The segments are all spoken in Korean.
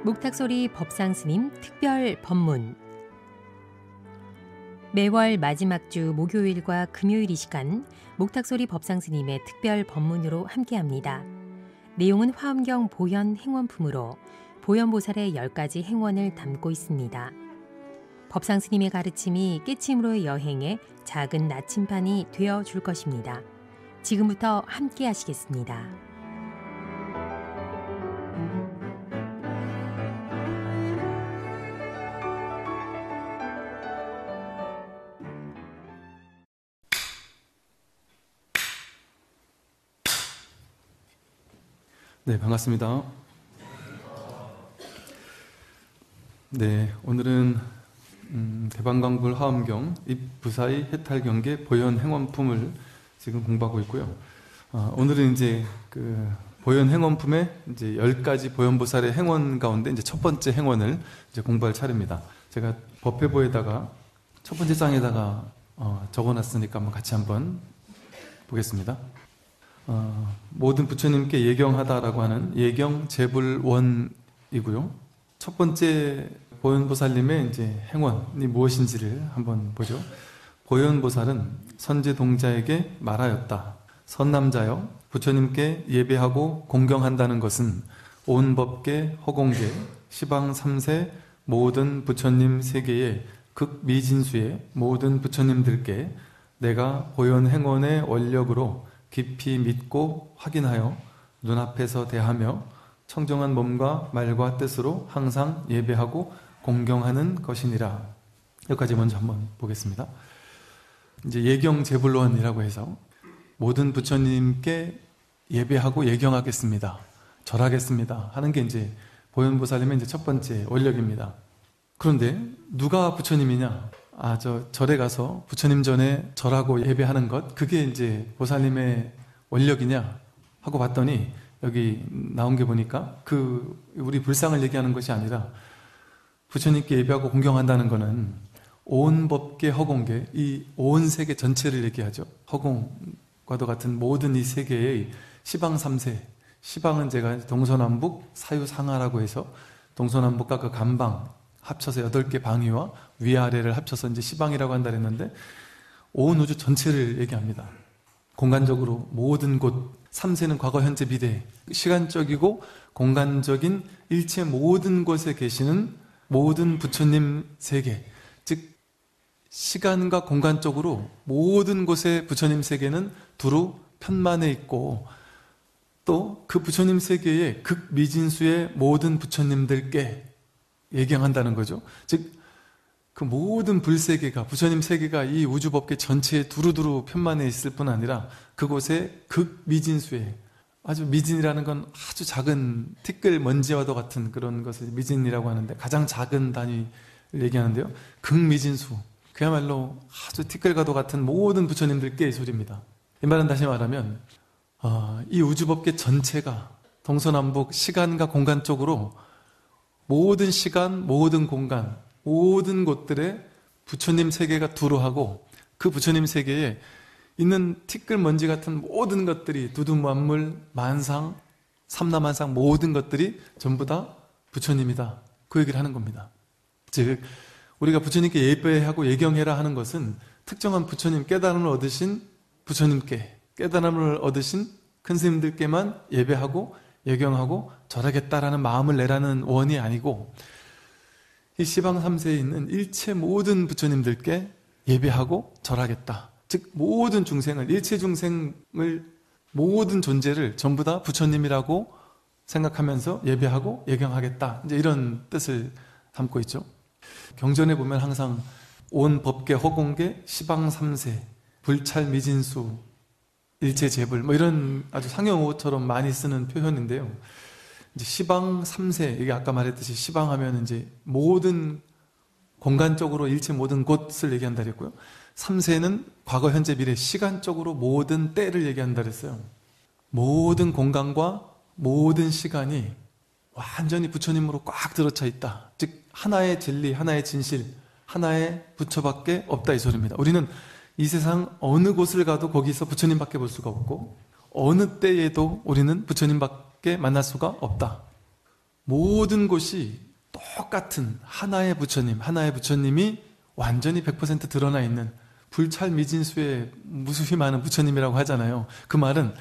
목탁소리 법상스님 특별 법문. 매월 마지막 주 목요일과 금요일 이 시간 목탁소리 법상스님의 특별 법문으로 함께합니다. 내용은 화엄경 보현 행원품으로 보현보살의 10가지 행원을 담고 있습니다. 법상스님의 가르침이 깨침으로의 여행에 작은 나침반이 되어줄 것입니다. 지금부터 함께 하시겠습니다. 네, 반갑습니다. 네, 오늘은 대방광불 화엄경 입부사의 해탈경계 보현 행원품을 지금 공부하고 있고요. 오늘은 이제 그 보현 행원품의 이제 10가지 보현보살의 행원 가운데 이제 첫 번째 행원을 이제 공부할 차례입니다. 제가 법회보에다가 첫 번째 장에다가 적어놨으니까 한번 같이 한번 보겠습니다. 모든 부처님께 예경하다라고 하는 예경 제불원이고요. 첫 번째 보현보살님의 이제 행원이 무엇인지를 한번 보죠. 보현보살은 선제동자에게 말하였다. 선남자여, 부처님께 예배하고 공경한다는 것은 온 법계, 허공계, 시방 3세 모든 부처님 세계의 극미진수의 모든 부처님들께 내가 보현 행원의 원력으로 깊이 믿고 확인하여 눈앞에서 대하며 청정한 몸과 말과 뜻으로 항상 예배하고 공경하는 것이니라. 여기까지 먼저 한번 보겠습니다. 이제 예경 제불론이라고 해서 모든 부처님께 예배하고 예경하겠습니다. 절하겠습니다. 하는 게 이제 보현보살님의 이제 첫 번째 원력입니다. 그런데 누가 부처님이냐? 절에 가서 부처님 전에 절하고 예배하는 것, 그게 이제 보살님의 원력이냐 하고 봤더니 여기 나온 게 보니까 우리 불상을 얘기하는 것이 아니라 부처님께 예배하고 공경한다는 것은 온 법계 허공계, 이 온 세계 전체를 얘기하죠. 허공과도 같은 모든 이 세계의 시방 3세, 시방은 제가 동서남북 사유상하라고 해서 동서남북과 그 간방 합쳐서 8개 방위와 위아래를 합쳐서 이제 시방이라고 한다 그랬는데 온 우주 전체를 얘기합니다. 공간적으로 모든 곳, 3세는 과거, 현재, 미래, 시간적이고 공간적인 일체 모든 곳에 계시는 모든 부처님 세계, 즉 시간과 공간적으로 모든 곳의 부처님 세계는 두루 편만해 있고 또 그 부처님 세계의 극미진수의 모든 부처님들께 예경한다는 거죠. 즉 그 모든 불세계가, 부처님 세계가 이 우주법계 전체에 두루두루 편만해 있을 뿐 아니라 그곳에 극미진수의, 아주 미진이라는 건 아주 작은 티끌 먼지와도 같은 그런 것을 미진이라고 하는데 가장 작은 단위를 얘기하는데요. 극미진수, 그야말로 아주 티끌과도 같은 모든 부처님들께 이 소리입니다. 이 말은 다시 말하면 이 우주법계 전체가 동서남북 시간과 공간 쪽으로 모든 시간, 모든 공간, 모든 곳들에 부처님 세계가 두루하고 그 부처님 세계에 있는 티끌 먼지 같은 모든 것들이 두두만물, 만상, 삼라만상 모든 것들이 전부 다 부처님이다. 그 얘기를 하는 겁니다. 즉 우리가 부처님께 예배하고 예경해라 하는 것은 특정한 부처님, 깨달음을 얻으신 부처님께, 깨달음을 얻으신 큰 스님들께만 예배하고 예경하고 절하겠다라는 마음을 내라는 원이 아니고 이 시방 3세에 있는 일체 모든 부처님들께 예배하고 절하겠다. 즉 모든 중생을, 일체 중생을, 모든 존재를 전부 다 부처님이라고 생각하면서 예배하고 예경하겠다. 이제 이런 뜻을 담고 있죠. 경전에 보면 항상 온 법계 허공계 시방 3세 불찰미진수 일체 제불 뭐 이런 아주 상용어처럼 많이 쓰는 표현인데요. 이제 시방 3세, 이게 아까 말했듯이 시방하면 이제 모든 공간적으로 일체 모든 곳을 얘기한다 그랬고요. 3세는 과거, 현재, 미래, 시간적으로 모든 때를 얘기한다 그랬어요. 모든 공간과 모든 시간이 완전히 부처님으로 꽉 들어차 있다. 즉 하나의 진리, 하나의 진실, 하나의 부처밖에 없다 이 소리입니다. 우리는 이 세상 어느 곳을 가도 거기서 부처님밖에 볼 수가 없고 어느 때에도 우리는 부처님밖에 만날 수가 없다. 모든 곳이 똑같은 하나의 부처님이 완전히 100% 드러나 있는 불찰미진수의 무수히 많은 부처님이라고 하잖아요. 그 말은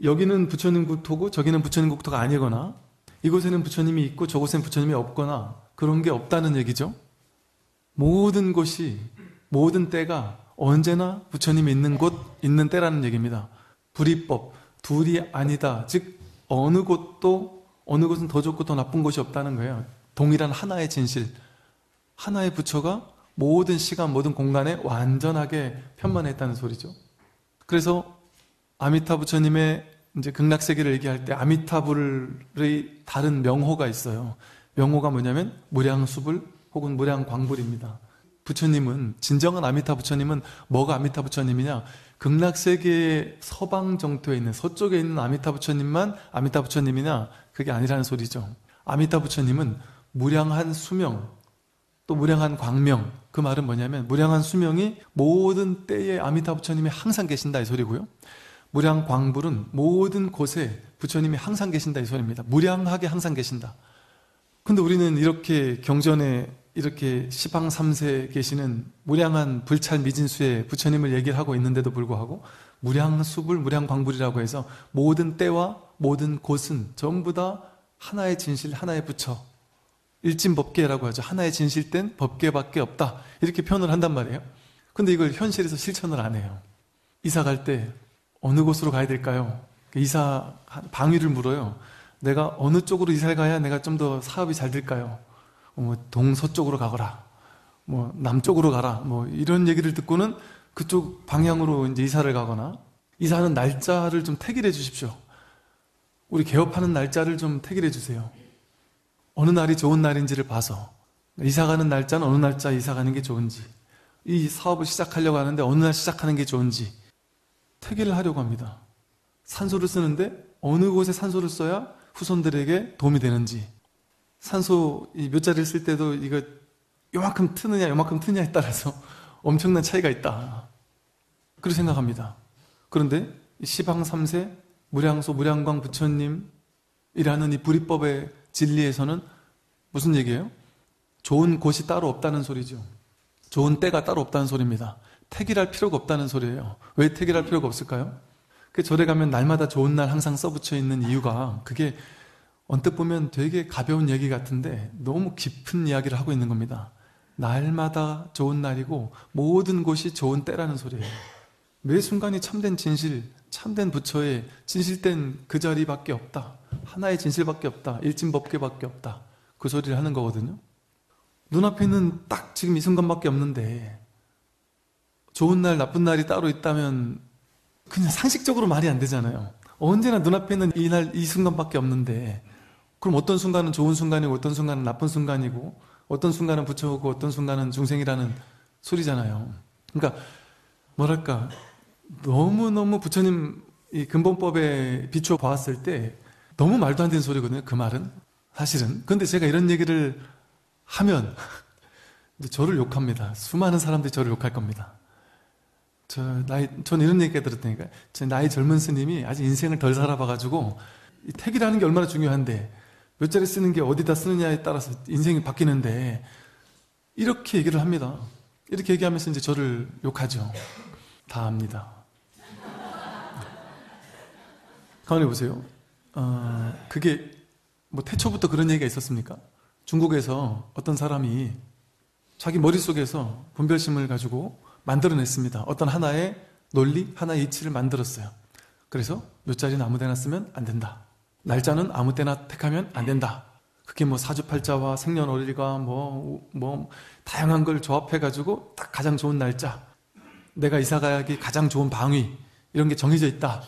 여기는 부처님 국토고 저기는 부처님 국토가 아니거나 이곳에는 부처님이 있고 저곳에는 부처님이 없거나 그런 게 없다는 얘기죠. 모든 곳이, 모든 때가 언제나 부처님이 있는 곳, 있는 때라는 얘기입니다. 불이법, 둘이 아니다. 즉 어느 곳은 더 좋고 더 나쁜 곳이 없다는 거예요. 동일한 하나의 진실, 하나의 부처가 모든 시간, 모든 공간에 완전하게 편만했다는 소리죠. 그래서 아미타 부처님의 이제 극락세계를 얘기할 때 아미타불의 다른 명호가 있어요. 명호가 뭐냐면 무량수불 혹은 무량광불입니다. 부처님은, 진정한 아미타 부처님은 뭐가 아미타 부처님이냐? 극락세계의 서방 정토에 있는, 서쪽에 있는 아미타 부처님만 아미타 부처님이냐? 그게 아니라는 소리죠. 아미타 부처님은 무량한 수명, 또 무량한 광명, 그 말은 뭐냐면 무량한 수명이 모든 때에 아미타 부처님이 항상 계신다 이 소리고요. 무량광불은 모든 곳에 부처님이 항상 계신다 이 소리입니다. 무량하게 항상 계신다. 근데 우리는 이렇게 경전에 이렇게 시방 3세에 계시는 무량한 불찰미진수의 부처님을 얘기를 하고 있는데도 불구하고 무량수불, 무량광불이라고 해서 모든 때와 모든 곳은 전부 다 하나의 진실, 하나의 부처, 일진법계라고 하죠. 하나의 진실된 법계밖에 없다. 이렇게 표현을 한단 말이에요. 근데 이걸 현실에서 실천을 안 해요. 이사 갈 때 어느 곳으로 가야 될까요? 이사 방위를 물어요. 내가 어느 쪽으로 이사를 가야 내가 좀 더 사업이 잘 될까요? 동서쪽으로 가거라. 남쪽으로 가라. 이런 얘기를 듣고는 그쪽 방향으로 이제 이사를 가거나, 이사하는 날짜를 좀 택일해 주십시오. 우리 개업하는 날짜를 좀 택일해 주세요. 어느 날이 좋은 날인지를 봐서, 이사 가는 날짜는 어느 날짜 이사 가는 게 좋은지, 이 사업을 시작하려고 하는데 어느 날 시작하는 게 좋은지 택일을 하려고 합니다. 산소를 쓰는데 어느 곳에 산소를 써야 후손들에게 도움이 되는지, 산소 몇 자리를 쓸 때도 이거 요만큼 트느냐 요만큼 트느냐에 따라서 엄청난 차이가 있다. 그렇게 생각합니다. 그런데 시방 3세 무량소 무량광 부처님이라는 이 불이법의 진리에서는 무슨 얘기예요? 좋은 곳이 따로 없다는 소리죠. 좋은 때가 따로 없다는 소리입니다. 택일할 필요가 없다는 소리예요. 왜 택일할 필요가 없을까요? 그 절에 가면 날마다 좋은 날 항상 써붙여 있는 이유가, 그게 언뜻 보면 되게 가벼운 얘기 같은데 너무 깊은 이야기를 하고 있는 겁니다. 날마다 좋은 날이고 모든 곳이 좋은 때라는 소리예요. 매 순간이 참된 진실, 참된 부처의 진실된 그 자리밖에 없다. 하나의 진실밖에 없다. 일진법계밖에 없다. 그 소리를 하는 거거든요. 눈앞에는 딱 지금 이 순간밖에 없는데 좋은 날, 나쁜 날이 따로 있다면 그냥 상식적으로 말이 안 되잖아요. 언제나 눈앞에는 이 날, 이 순간밖에 없는데, 그럼 어떤 순간은 좋은 순간이고 어떤 순간은 나쁜 순간이고 어떤 순간은 부처고 어떤 순간은 중생이라는 소리잖아요. 그러니까 뭐랄까, 너무너무 부처님 이 근본법에 비추어 보았을 때 너무 말도 안 되는 소리거든요. 그 말은 사실은. 근데 제가 이런 얘기를 하면 저를 욕합니다. 수많은 사람들이 저를 욕할 겁니다. 저는 이런 얘기가 들었다니까. 제 나이 젊은 스님이 아직 인생을 덜 살아봐가지고 이 택이라는 게 얼마나 중요한데 몇 자리 쓰는 게 어디다 쓰느냐에 따라서 인생이 바뀌는데, 이렇게 얘기를 합니다. 이렇게 얘기하면서 이제 저를 욕하죠. 다 압니다. 가만히 보세요. 그게 태초부터 그런 얘기가 있었습니까? 중국에서 어떤 사람이 자기 머릿속에서 분별심을 가지고 만들어냈습니다. 어떤 하나의 논리, 하나의 이치를 만들었어요. 그래서 몇 자리는 아무 데나 쓰면 안 된다. 날짜는 아무 때나 택하면 안 된다. 그게 사주팔자와 생년월일과 다양한 걸 조합해가지고 딱 가장 좋은 날짜, 내가 이사가기 가장 좋은 방위, 이런 게 정해져 있다.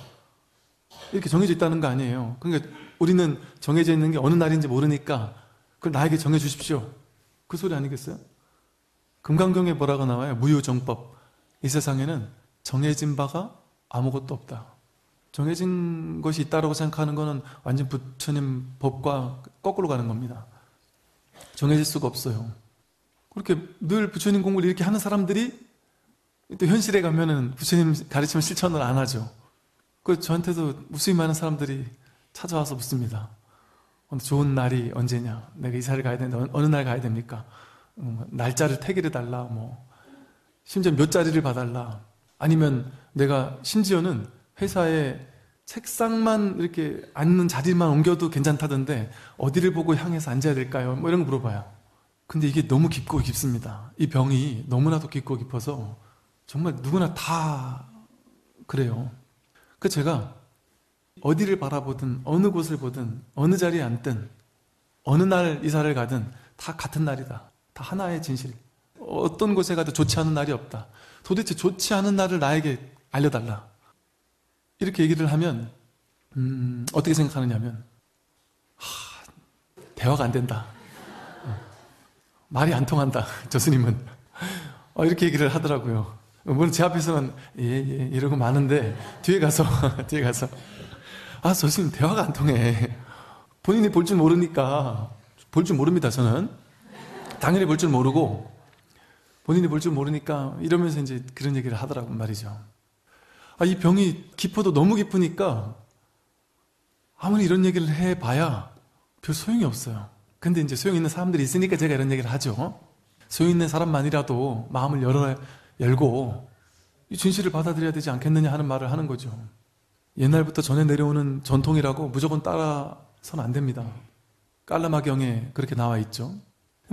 이렇게 정해져 있다는 거 아니에요. 그러니까 우리는 정해져 있는 게 어느 날인지 모르니까 그걸 나에게 정해주십시오. 그 소리 아니겠어요? 금강경에 뭐라고 나와요? 무유정법. 이 세상에는 정해진 바가 아무것도 없다. 정해진 것이 있다고 생각하는 것은 완전 부처님 법과 거꾸로 가는 겁니다. 정해질 수가 없어요. 그렇게 늘 부처님 공부를 이렇게 하는 사람들이 또 현실에 가면은 부처님 가르치면 실천을 안 하죠. 그 저한테도 무수히 많은 사람들이 찾아와서 묻습니다. 좋은 날이 언제냐? 내가 이사를 가야 되는데 어느 날 가야 됩니까? 날짜를 택일해 달라. 심지어 몇 자리를 봐달라. 아니면 내가 심지어는 회사에 책상만 이렇게 앉는 자리만 옮겨도 괜찮다던데 어디를 보고 향해서 앉아야 될까요? 이런 거 물어봐요. 근데 이게 너무 깊고 깊습니다. 이 병이 너무나도 깊고 깊어서 정말 누구나 다 그래요. 그 제가 어디를 바라보든 어느 곳을 보든 어느 자리에 앉든 어느 날 이사를 가든 다 같은 날이다. 다 하나의 진실. 어떤 곳에 가도 좋지 않은 날이 없다. 도대체 좋지 않은 날을 나에게 알려달라. 이렇게 얘기를 하면 어떻게 생각하느냐면 대화가 안 된다. 말이 안 통한다. 저 스님은 이렇게 얘기를 하더라고요. 물론 제 앞에서는 예 이러고 마는데 뒤에 가서 저 스님 대화가 안 통해. 본인이 볼 줄 모르니까. 볼 줄 모릅니다. 저는 당연히 볼 줄 모르고 본인이 볼 줄 모르니까 이러면서 이제 그런 얘기를 하더라고 말이죠. 이 병이 깊어도 너무 깊으니까 아무리 이런 얘기를 해봐야 별 소용이 없어요. 근데 이제 소용 있는 사람들이 있으니까 제가 이런 얘기를 하죠. 소용 있는 사람만이라도 마음을 열고 이 진실을 받아들여야 되지 않겠느냐 하는 말을 하는 거죠. 옛날부터 전해 내려오는 전통이라고 무조건 따라서는 안 됩니다. 깔라마경에 그렇게 나와 있죠.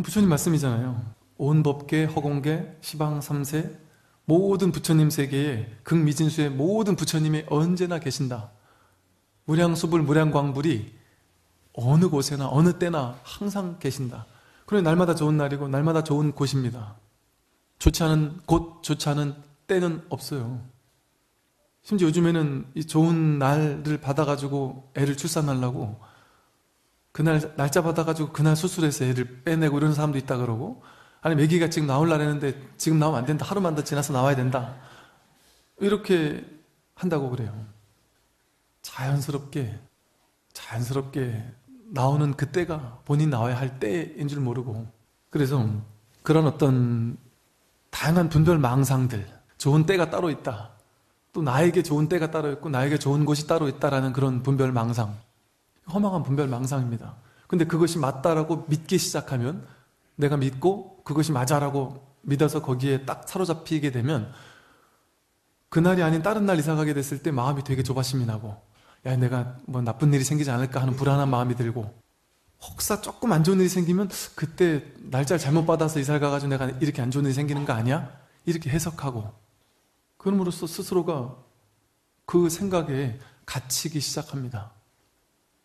부처님 말씀이잖아요. 온 법계, 허공계, 시방 삼세 모든 부처님 세계에 극미진수의 모든 부처님이 언제나 계신다. 무량수불 무량광불이 어느 곳에나 어느 때나 항상 계신다. 그러니 날마다 좋은 날이고 날마다 좋은 곳입니다. 좋지 않은 곳, 좋지 않은 때는 없어요. 심지어 요즘에는 이 좋은 날을 받아가지고 애를 출산하려고 그날 날짜 받아가지고 그날 수술해서 애를 빼내고 이런 사람도 있다 그러고, 아니면 애기가 지금 나오려고 했는데 지금 나오면 안 된다. 하루만 더 지나서 나와야 된다. 이렇게 한다고 그래요. 자연스럽게 나오는 그때가 본인 나와야 할 때인 줄 모르고, 그래서 그런 어떤 다양한 분별 망상들, 좋은 때가 따로 있다, 또 나에게 좋은 때가 따로 있고 나에게 좋은 곳이 따로 있다라는 그런 분별 망상, 허망한 분별 망상입니다. 근데 그것이 맞다라고 믿기 시작하면, 내가 믿고 그것이 맞아라고 믿어서 거기에 딱 사로잡히게 되면 그날이 아닌 다른 날 이사 가게 됐을 때 마음이 되게 조바심이 나고, 야 내가 뭐 나쁜 일이 생기지 않을까 하는 불안한 마음이 들고, 혹사 조금 안 좋은 일이 생기면 그때 날짜를 잘못 받아서 이사를 가가지고 내가 이렇게 안 좋은 일이 생기는 거 아니야? 이렇게 해석하고, 그럼으로써 스스로가 그 생각에 갇히기 시작합니다.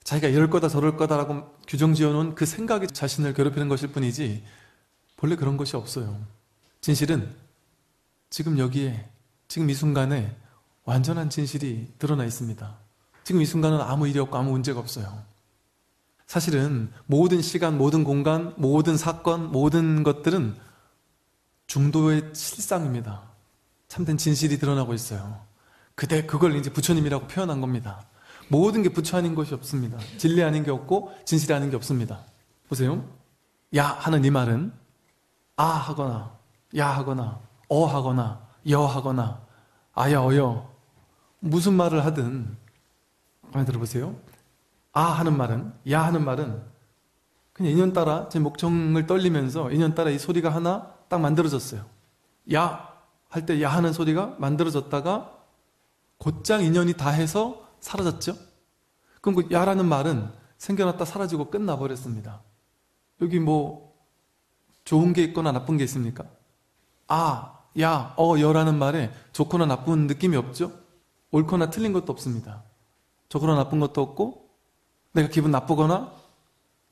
자기가 이럴 거다 저럴 거다라고 규정 지어놓은 그 생각이 자신을 괴롭히는 것일 뿐이지 본래 그런 것이 없어요. 진실은 지금 여기에, 지금 이 순간에 완전한 진실이 드러나 있습니다. 지금 이 순간은 아무 일이 없고 아무 문제가 없어요. 사실은 모든 시간, 모든 공간, 모든 사건, 모든 것들은 중도의 실상입니다. 참된 진실이 드러나고 있어요. 그걸 이제 부처님이라고 표현한 겁니다. 모든 게 부처 아닌 것이 없습니다. 진리 아닌 게 없고 진실이 아닌 게 없습니다. 보세요. 야 하는 이 말은 아 하거나 야 하거나 어 하거나 여 하거나 아야 어여 무슨 말을 하든 가만히 들어보세요. 아 하는 말은, 야 하는 말은 그냥 인연따라 제 목청을 떨리면서 인연따라 이 소리가 하나 딱 만들어졌어요. 야 할 때 야 하는 소리가 만들어졌다가 곧장 인연이 다 해서 사라졌죠? 그럼 그 야라는 말은 생겨났다 사라지고 끝나버렸습니다. 여기 뭐 좋은 게 있거나 나쁜 게 있습니까? 아, 야, 여라는 말에 좋거나 나쁜 느낌이 없죠? 옳거나 틀린 것도 없습니다. 좋거나 나쁜 것도 없고 내가 기분 나쁘거나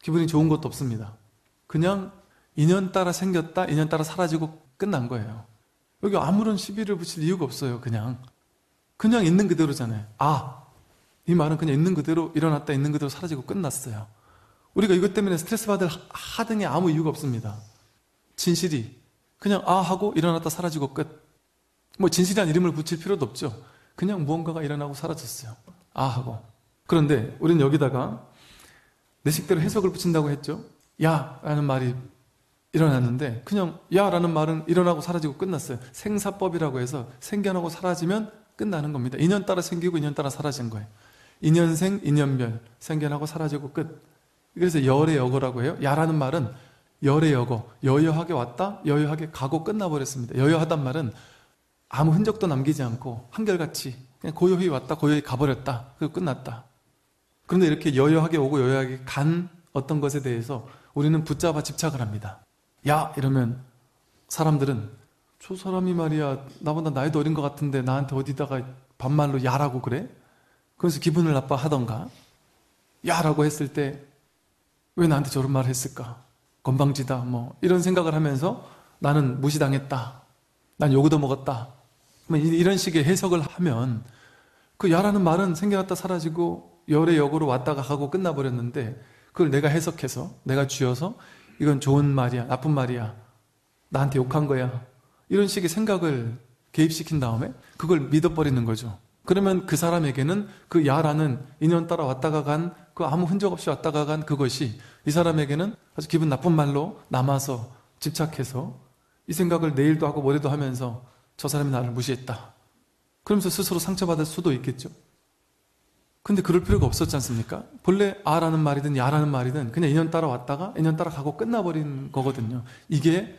기분이 좋은 것도 없습니다. 그냥 인연 따라 생겼다, 인연 따라 사라지고 끝난 거예요. 여기 아무런 시비를 붙일 이유가 없어요. 그냥 있는 그대로잖아요. 이 말은 그냥 있는 그대로 일어났다 있는 그대로 사라지고 끝났어요. 우리가 이것 때문에 스트레스 받을 하등에 아무 이유가 없습니다. 진실이 그냥 하고 일어났다 사라지고 끝. 뭐 진실이란 이름을 붙일 필요도 없죠. 그냥 무언가가 일어나고 사라졌어요. 하고. 그런데 우리는 여기다가 내 식대로 해석을 붙인다고 했죠. 야 라는 말이 일어났는데 그냥 야 라는 말은 일어나고 사라지고 끝났어요. 생사법이라고 해서 생겨나고 사라지면 끝나는 겁니다. 인연 따라 생기고 인연 따라 사라진 거예요. 인연생, 인연별, 생겨나고 사라지고 끝. 그래서 열애여거라고 해요. 야라는 말은 열애여거, 여여하게 왔다 여여하게 가고 끝나버렸습니다. 여여하단 말은 아무 흔적도 남기지 않고 한결같이 그냥 고요히 왔다 고요히 가버렸다, 그리고 끝났다. 그런데 이렇게 여여하게 오고 여여하게 간 어떤 것에 대해서 우리는 붙잡아 집착을 합니다. 야 이러면 사람들은 저 사람이 말이야 나보다 나이도 어린 것 같은데 나한테 어디다가 반말로 야라고 그래? 그래서 기분을 나빠하던가, 야라고 했을 때 왜 나한테 저런 말을 했을까? 건방지다 뭐 이런 생각을 하면서 나는 무시당했다, 난 욕도 먹었다, 이런 식의 해석을 하면 그 야라는 말은 생겨났다 사라지고 열의 역으로 왔다가 가고 끝나버렸는데, 그걸 내가 해석해서 내가 쥐어서 이건 좋은 말이야 나쁜 말이야 나한테 욕한 거야 이런 식의 생각을 개입시킨 다음에 그걸 믿어버리는 거죠. 그러면 그 사람에게는 그 야라는 인연 따라 왔다가 간 그 아무 흔적 없이 왔다가 간 그것이 이 사람에게는 아주 기분 나쁜 말로 남아서 집착해서 이 생각을 내일도 하고 모레도 하면서 저 사람이 나를 무시했다 그러면서 스스로 상처받을 수도 있겠죠. 근데 그럴 필요가 없었지 않습니까? 본래 아라는 말이든 야라는 말이든 그냥 인연 따라 왔다가 인연 따라 가고 끝나버린 거거든요. 이게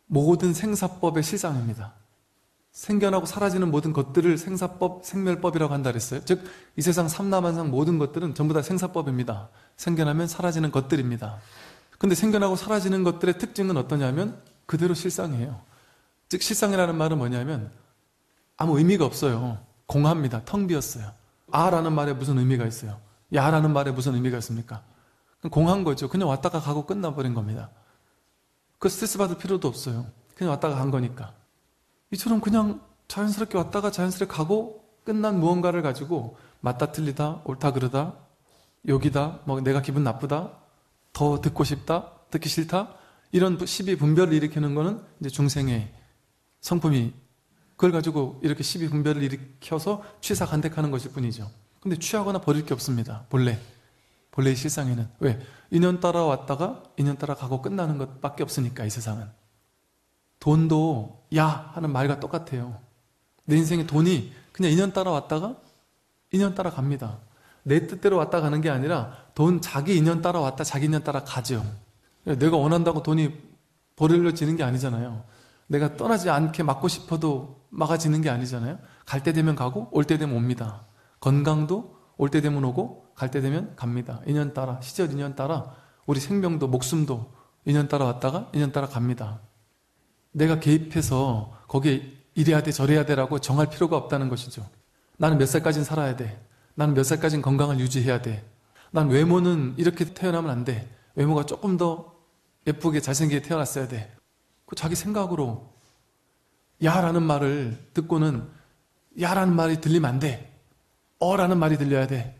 모든 생사법의 실상입니다. 생겨나고 사라지는 모든 것들을 생사법, 생멸법이라고 한다 그랬어요. 즉 이 세상 삼라만상 모든 것들은 전부 다 생사법입니다. 생겨나면 사라지는 것들입니다. 근데 생겨나고 사라지는 것들의 특징은 어떠냐면 그대로 실상이에요. 즉 실상이라는 말은 뭐냐면 아무 의미가 없어요. 공합니다. 텅 비었어요. 아라는 말에 무슨 의미가 있어요? 야라는 말에 무슨 의미가 있습니까? 공한 거죠. 그냥 왔다가 가고 끝나버린 겁니다. 그 스트레스 받을 필요도 없어요. 그냥 왔다가 간 거니까. 이처럼 그냥 자연스럽게 왔다가 자연스럽게 가고 끝난 무언가를 가지고 맞다 틀리다, 옳다 그르다, 욕이다, 뭐 내가 기분 나쁘다, 더 듣고 싶다, 듣기 싫다, 이런 시비 분별을 일으키는 거는 이제 중생의 성품이, 그걸 가지고 이렇게 시비 분별을 일으켜서 취사간택하는 것일 뿐이죠. 근데 취하거나 버릴 게 없습니다. 본래의 실상에는. 왜? 인연 따라 왔다가 인연 따라 가고 끝나는 것밖에 없으니까 이 세상은. 돈도 야 하는 말과 똑같아요. 내 인생에 돈이 그냥 인연 따라 왔다가 인연 따라 갑니다. 내 뜻대로 왔다 가는 게 아니라 돈 자기 인연 따라 왔다 자기 인연 따라 가죠. 내가 원한다고 돈이 버려지는 게 아니잖아요. 내가 떠나지 않게 막고 싶어도 막아지는 게 아니잖아요. 갈 때 되면 가고 올 때 되면 옵니다. 건강도 올 때 되면 오고 갈 때 되면 갑니다. 인연 따라, 시절 인연 따라 우리 생명도 목숨도 인연 따라 왔다가 인연 따라 갑니다. 내가 개입해서 거기에 이래야 돼 저래야 돼라고 정할 필요가 없다는 것이죠. 나는 몇 살까지는 살아야 돼. 나는 몇 살까지는 건강을 유지해야 돼. 난 외모는 이렇게 태어나면 안 돼. 외모가 조금 더 예쁘게 잘생기게 태어났어야 돼. 그 자기 생각으로 야라는 말을 듣고는 야라는 말이 들리면 안 돼. 어라는 말이 들려야 돼.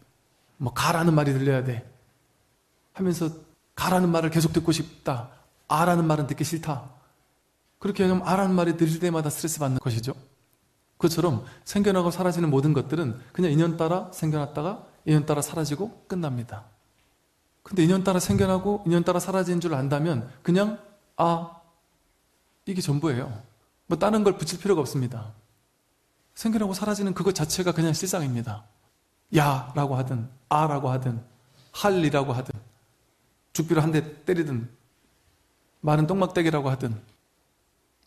뭐 가라는 말이 들려야 돼. 하면서 가라는 말을 계속 듣고 싶다. 아라는 말은 듣기 싫다. 그렇게 하면 아라는 말이 들릴 때마다 스트레스 받는 것이죠. 그것처럼 생겨나고 사라지는 모든 것들은 그냥 인연 따라 생겨났다가 인연 따라 사라지고 끝납니다. 근데 인연 따라 생겨나고 인연 따라 사라지는 줄 안다면 그냥 이게 전부예요. 뭐 다른 걸 붙일 필요가 없습니다. 생겨나고 사라지는 그것 자체가 그냥 실상입니다. 야라고 하든 아라고 하든 할리라고 하든 죽비로 한 대 때리든 마른 똥막대기라고 하든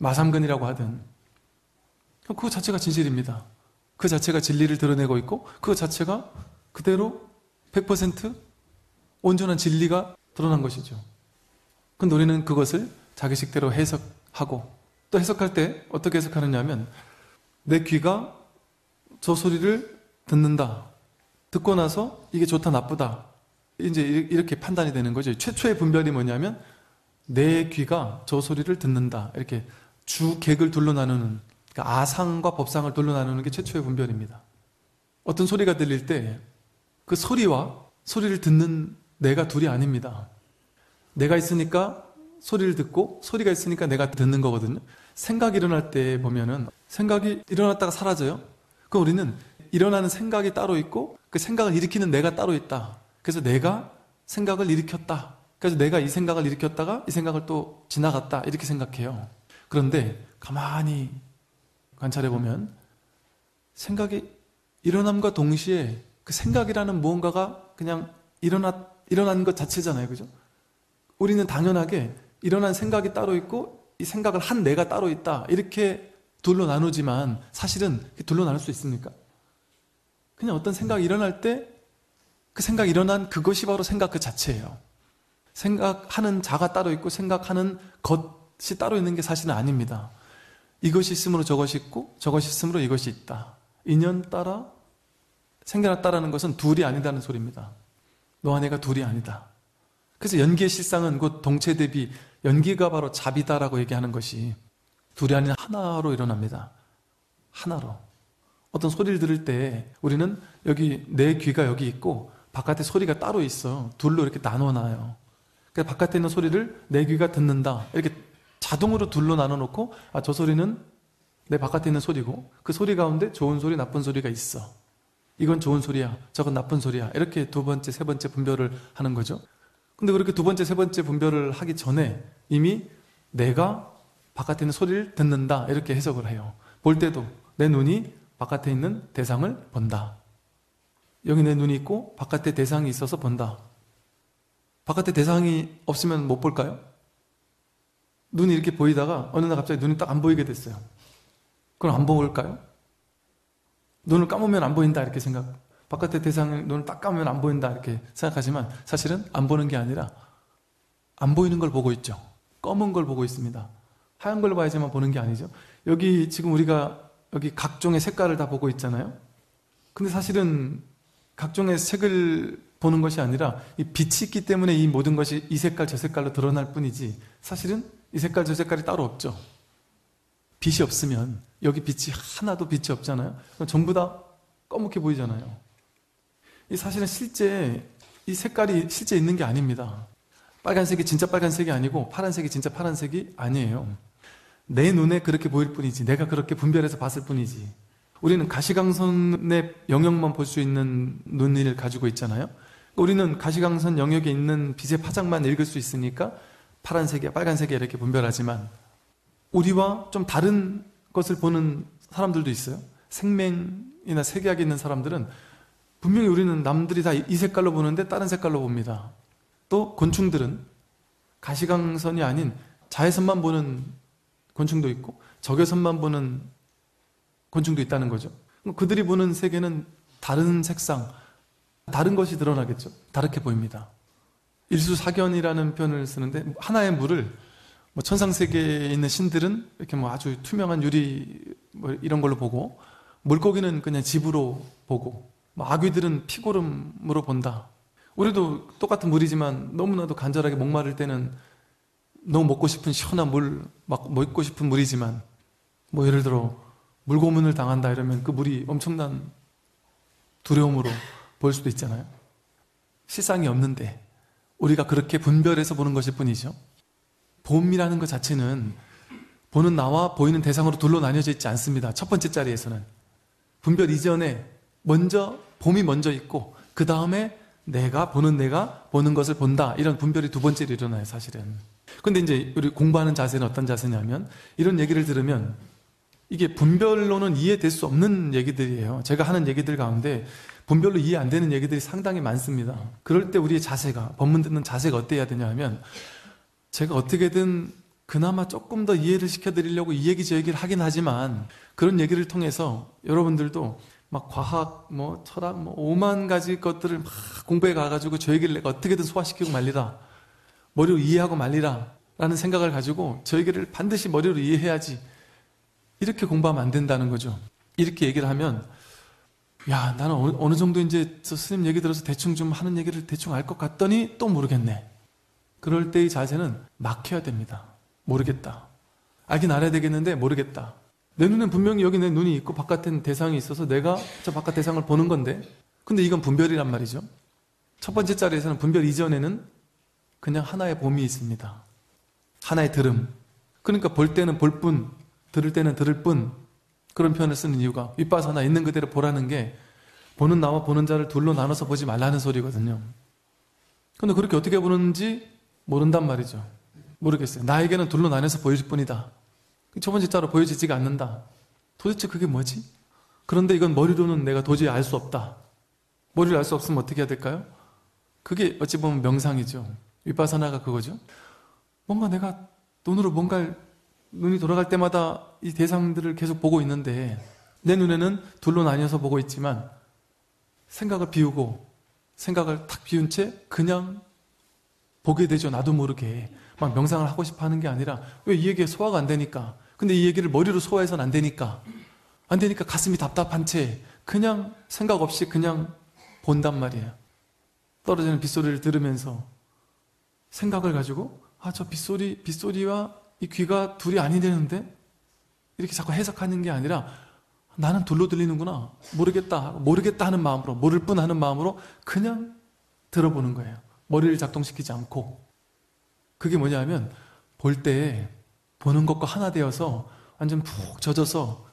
마삼근이라고 하든 그거 자체가 진실입니다. 그 자체가 진리를 드러내고 있고 그 자체가 그대로 100% 온전한 진리가 드러난 것이죠. 근데 우리는 그것을 자기식대로 해석하고 또 해석할 때 어떻게 해석하느냐 하면 내 귀가 저 소리를 듣는다. 듣고 나서 이게 좋다 나쁘다. 이제 이렇게 판단이 되는 거죠. 최초의 분별이 뭐냐면 내 귀가 저 소리를 듣는다. 이렇게 주객을 둘러 나누는, 그러니까 아상과 법상을 둘러 나누는 게 최초의 분별입니다. 어떤 소리가 들릴 때 그 소리와 소리를 듣는 내가 둘이 아닙니다. 내가 있으니까 소리를 듣고 소리가 있으니까 내가 듣는 거거든요. 생각이 일어날 때 보면은 생각이 일어났다가 사라져요. 그럼 우리는 일어나는 생각이 따로 있고 그 생각을 일으키는 내가 따로 있다. 그래서 내가 생각을 일으켰다. 그래서 내가 이 생각을 일으켰다가 이 생각을 또 지나갔다. 이렇게 생각해요. 그런데 가만히 관찰해 보면 생각이 일어남과 동시에 그 생각이라는 무언가가 그냥 일어난 것 자체잖아요. 그죠? 우리는 당연하게 일어난 생각이 따로 있고 이 생각을 한 내가 따로 있다 이렇게 둘로 나누지만 사실은 둘로 나눌 수 있습니까? 그냥 어떤 생각이 일어날 때 그 생각이 일어난 그것이 바로 생각 그 자체예요. 생각하는 자가 따로 있고 생각하는 것이 따로 있는 게 사실은 아닙니다. 이것이 있으므로 저것이 있고 저것이 있으므로 이것이 있다. 인연 따라 생겨났다라는 것은 둘이 아니다는 소리입니다. 너와 내가 둘이 아니다. 그래서 연기의 실상은 곧 동체 대비 연기가 바로 잡이다라고 얘기하는 것이 둘이 아닌 하나로 일어납니다. 하나로. 어떤 소리를 들을 때 우리는 여기 내 귀가 여기 있고 바깥에 소리가 따로 있어. 둘로 이렇게 나눠놔요. 그러니까 바깥에 있는 소리를 내 귀가 듣는다. 이렇게 자동으로 둘로 나눠놓고 저 소리는 내 바깥에 있는 소리고 그 소리 가운데 좋은 소리, 나쁜 소리가 있어. 이건 좋은 소리야. 저건 나쁜 소리야. 이렇게 두 번째, 세 번째 분별을 하는 거죠. 근데 그렇게 두 번째, 세 번째 분별을 하기 전에 이미 내가 바깥에 있는 소리를 듣는다. 이렇게 해석을 해요. 볼 때도 내 눈이 바깥에 있는 대상을 본다. 여기 내 눈이 있고 바깥에 대상이 있어서 본다. 바깥에 대상이 없으면 못 볼까요? 눈이 이렇게 보이다가 어느 날 갑자기 눈이 딱 안 보이게 됐어요. 그럼 안 볼까요? 눈을 감으면 안 보인다 이렇게 생각. 바깥에 대상을 눈을 딱 감으면 안 보인다 이렇게 생각하지만 사실은 안 보는 게 아니라 안 보이는 걸 보고 있죠. 검은 걸 보고 있습니다. 하얀 걸 봐야지만 보는 게 아니죠. 여기 지금 우리가 여기 각종의 색깔을 다 보고 있잖아요. 근데 사실은 각종의 색을 보는 것이 아니라 이 빛이 있기 때문에 이 모든 것이 이 색깔 저 색깔로 드러날 뿐이지 사실은 이 색깔 저 색깔이 따로 없죠. 빛이 없으면 여기 빛이 하나도 빛이 없잖아요. 전부 다 검게 보이잖아요. 이 사실은 실제 이 색깔이 실제 있는 게 아닙니다. 빨간색이 진짜 빨간색이 아니고 파란색이 진짜 파란색이 아니에요. 내 눈에 그렇게 보일 뿐이지 내가 그렇게 분별해서 봤을 뿐이지. 우리는 가시광선의 영역만 볼 수 있는 눈을 가지고 있잖아요. 우리는 가시광선 영역에 있는 빛의 파장만 읽을 수 있으니까 파란색이야 빨간색이야 이렇게 분별하지만 우리와 좀 다른 것을 보는 사람들도 있어요. 생명이나 색약이 있는 사람들은 분명히 우리는 남들이 다 이 색깔로 보는데 다른 색깔로 봅니다. 또 곤충들은 가시광선이 아닌 자외선만 보는 곤충도 있고 적외선만 보는 곤충도 있다는 거죠. 그들이 보는 세계는 다른 색상, 다른 것이 드러나겠죠. 다르게 보입니다. 일수사견이라는 표현을 쓰는데 하나의 물을 천상세계에 있는 신들은 이렇게 아주 투명한 유리 이런 걸로 보고 물고기는 그냥 집으로 보고 아귀들은 피고름으로 본다. 우리도 똑같은 물이지만 너무나도 간절하게 목마를 때는 너무 먹고 싶은 시원한 물, 막 먹고 싶은 물이지만 예를 들어 물고문을 당한다 이러면 그 물이 엄청난 두려움으로 보일 수도 있잖아요. 실상이 없는데 우리가 그렇게 분별해서 보는 것일 뿐이죠. 봄이라는 것 자체는 보는 나와 보이는 대상으로 둘로 나뉘어져 있지 않습니다. 첫 번째 자리에서는 분별 이전에 먼저 봄이 먼저 있고 그 다음에 내가 보는 것을 본다 이런 분별이 두 번째로 일어나요. 사실은. 근데 이제 우리 공부하는 자세는 어떤 자세냐면 이런 얘기를 들으면 이게 분별로는 이해될 수 없는 얘기들이에요. 제가 하는 얘기들 가운데 분별로 이해 안 되는 얘기들이 상당히 많습니다. 그럴 때 우리의 자세가, 법문 듣는 자세가 어때야 되냐 하면 제가 어떻게든 그나마 조금 더 이해를 시켜드리려고 이 얘기 저 얘기를 하긴 하지만 그런 얘기를 통해서 여러분들도 막 과학, 철학, 5만 가지 것들을 막 공부해 가가지고 저 얘기를 내가 어떻게든 소화시키고 말리라. 머리로 이해하고 말리라. 라는 생각을 가지고 저 얘기를 반드시 머리로 이해해야지. 이렇게 공부하면 안 된다는 거죠. 이렇게 얘기를 하면 야, 나는 어느 정도 이제 저 스님 얘기 들어서 대충 좀 하는 얘기를 대충 알 것 같더니 또 모르겠네. 그럴 때의 자세는 막혀야 됩니다. 모르겠다. 알긴 알아야 되겠는데 모르겠다. 내 눈엔 분명히 여기 내 눈이 있고 바깥엔 대상이 있어서 내가 저 바깥 대상을 보는 건데 근데 이건 분별이란 말이죠. 첫 번째 자리에서는 분별 이전에는 그냥 하나의 봄이 있습니다. 하나의 들음. 그러니까 볼 때는 볼 뿐, 들을 때는 들을 뿐 그런 표현을 쓰는 이유가 윗바사나 있는 그대로 보라는 게 보는 나와 보는 자를 둘로 나눠서 보지 말라는 소리거든요. 근데 그렇게 어떻게 보는지 모른단 말이죠. 모르겠어요. 나에게는 둘로 나눠서 보일 뿐이다. 첫 번째 자로 보여지지가 않는다. 도대체 그게 뭐지? 그런데 이건 머리로는 내가 도저히 알 수 없다. 머리를 알 수 없으면 어떻게 해야 될까요? 그게 어찌 보면 명상이죠. 위파사나가 그거죠. 뭔가 내가 눈으로 뭔가 눈이 돌아갈 때마다 이 대상들을 계속 보고 있는데 내 눈에는 둘로 나뉘어서 보고 있지만 생각을 비우고 생각을 탁 비운 채 그냥 보게 되죠. 나도 모르게. 막 명상을 하고 싶어 하는 게 아니라 왜 이 얘기가 소화가 안 되니까. 근데 이 얘기를 머리로 소화해서는 안 되니까. 안 되니까 가슴이 답답한 채 그냥 생각 없이 그냥 본단 말이에요. 떨어지는 빗소리를 들으면서 생각을 가지고 저 빗소리와 이 귀가 둘이 아니 되는데 이렇게 자꾸 해석하는 게 아니라 나는 둘로 들리는구나. 모르겠다 하는 마음으로, 모를 뿐 하는 마음으로 그냥 들어보는 거예요. 머리를 작동시키지 않고. 그게 뭐냐면 볼 때 보는 것과 하나 되어서 완전 푹 젖어서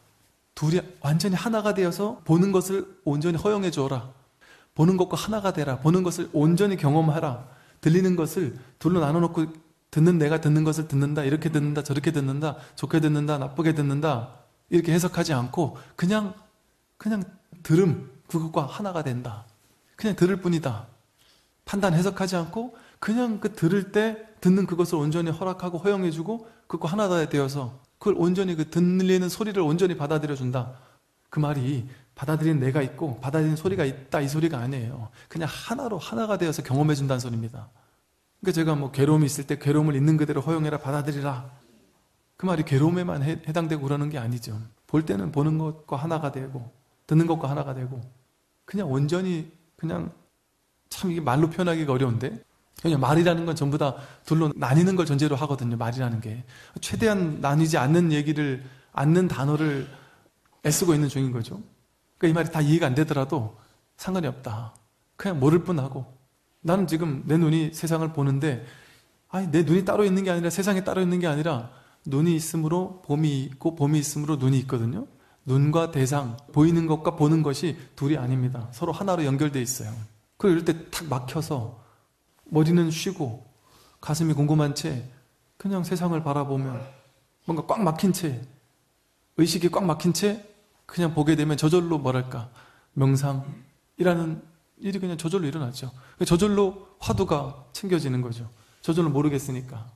둘이 완전히 하나가 되어서 보는 것을 온전히 허용해 주어라. 보는 것과 하나가 되라. 보는 것을 온전히 경험하라. 들리는 것을 둘로 나눠놓고 듣는 내가 듣는 것을 듣는다. 이렇게 듣는다. 저렇게 듣는다. 좋게 듣는다. 나쁘게 듣는다. 이렇게 해석하지 않고 그냥 들음. 그것과 하나가 된다. 그냥 들을 뿐이다. 판단 해석하지 않고 그냥 그 들을 때 듣는 그것을 온전히 허락하고 허용해주고 그것과 하나가 되어서 그걸 온전히 그 들리는 소리를 온전히 받아들여준다. 그 말이 받아들이는 내가 있고 받아들이는 소리가 있다 이 소리가 아니에요. 그냥 하나로 하나가 되어서 경험해준다는 소리입니다. 그러니까 제가 뭐 괴로움이 있을 때 괴로움을 있는 그대로 허용해라 받아들이라 그 말이 괴로움에만 해당되고 그러는 게 아니죠. 볼 때는 보는 것과 하나가 되고 듣는 것과 하나가 되고 그냥 온전히 그냥 참 이게 말로 표현하기가 어려운데 그냥 말이라는 건 전부 다 둘로 나뉘는 걸 전제로 하거든요. 말이라는 게 최대한 나뉘지 않는 얘기를 않는 단어를 애쓰고 있는 중인 거죠. 그러니까 이 말이 다 이해가 안 되더라도 상관이 없다. 그냥 모를 뿐하고 나는 지금 내 눈이 세상을 보는데 내 눈이 따로 있는 게 아니라 세상에 따로 있는 게 아니라 눈이 있으므로 봄이 있고 봄이 있으므로 눈이 있거든요. 눈과 대상, 보이는 것과 보는 것이 둘이 아닙니다. 서로 하나로 연결되어 있어요. 그럴 때 탁 막혀서 머리는 쉬고 가슴이 궁금한 채 그냥 세상을 바라보면 뭔가 꽉 막힌 채 의식이 꽉 막힌 채 그냥 보게 되면 저절로 뭐랄까 명상이라는 일이 그냥 저절로 일어나죠. 저절로 화두가 챙겨지는 거죠. 저절로 모르겠으니까.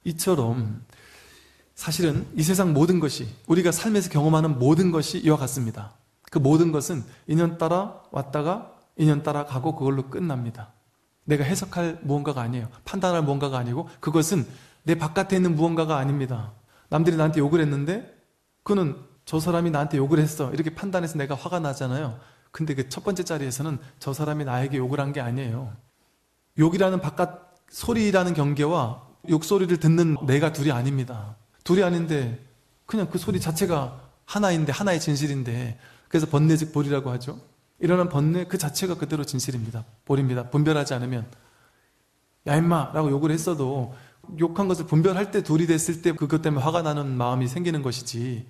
이처럼 사실은 이 세상 모든 것이 우리가 삶에서 경험하는 모든 것이 이와 같습니다. 그 모든 것은 인연 따라 왔다가 인연 따라 가고 그걸로 끝납니다. 내가 해석할 무언가가 아니에요. 판단할 무언가가 아니고 그것은 내 바깥에 있는 무언가가 아닙니다. 남들이 나한테 욕을 했는데 그는 저 사람이 나한테 욕을 했어 이렇게 판단해서 내가 화가 나잖아요. 근데 그 첫 번째 자리에서는 저 사람이 나에게 욕을 한 게 아니에요. 욕이라는 바깥 소리라는 경계와 욕소리를 듣는 내가 둘이 아닙니다. 둘이 아닌데 그냥 그 소리 자체가 하나인데 하나의 진실인데 그래서 번뇌 즉 볼이라고 하죠. 일어난 번뇌 그 자체가 그대로 진실입니다. 볼입니다. 분별하지 않으면 야 임마 라고 욕을 했어도 욕한 것을 분별할 때 둘이 됐을 때 그것 때문에 화가 나는 마음이 생기는 것이지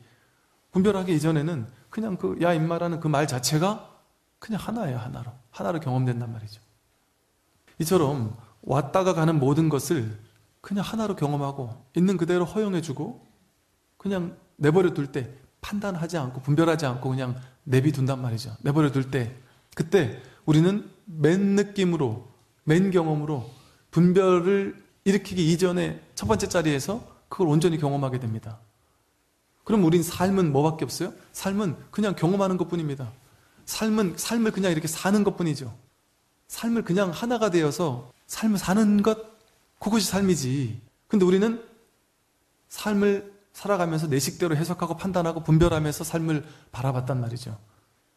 분별하기 이전에는 그냥 그 야 임마라는 그 말 자체가 그냥 하나예요. 하나로 경험된단 말이죠. 이처럼 왔다가 가는 모든 것을 그냥 하나로 경험하고 있는 그대로 허용해주고 그냥 내버려 둘 때 판단하지 않고 분별하지 않고 그냥 내비둔단 말이죠. 내버려 둘 때 그때 우리는 맨 느낌으로 맨 경험으로 분별을 일으키기 이전에 첫 번째 자리에서 그걸 온전히 경험하게 됩니다. 그럼 우린 삶은 뭐밖에 없어요? 삶은 그냥 경험하는 것뿐입니다. 삶을 그냥 이렇게 사는 것뿐이죠. 삶을 그냥 하나가 되어서 삶을 사는 것 그것이 삶이지. 근데 우리는 삶을 살아가면서 내 식대로 해석하고 판단하고 분별하면서 삶을 바라봤단 말이죠.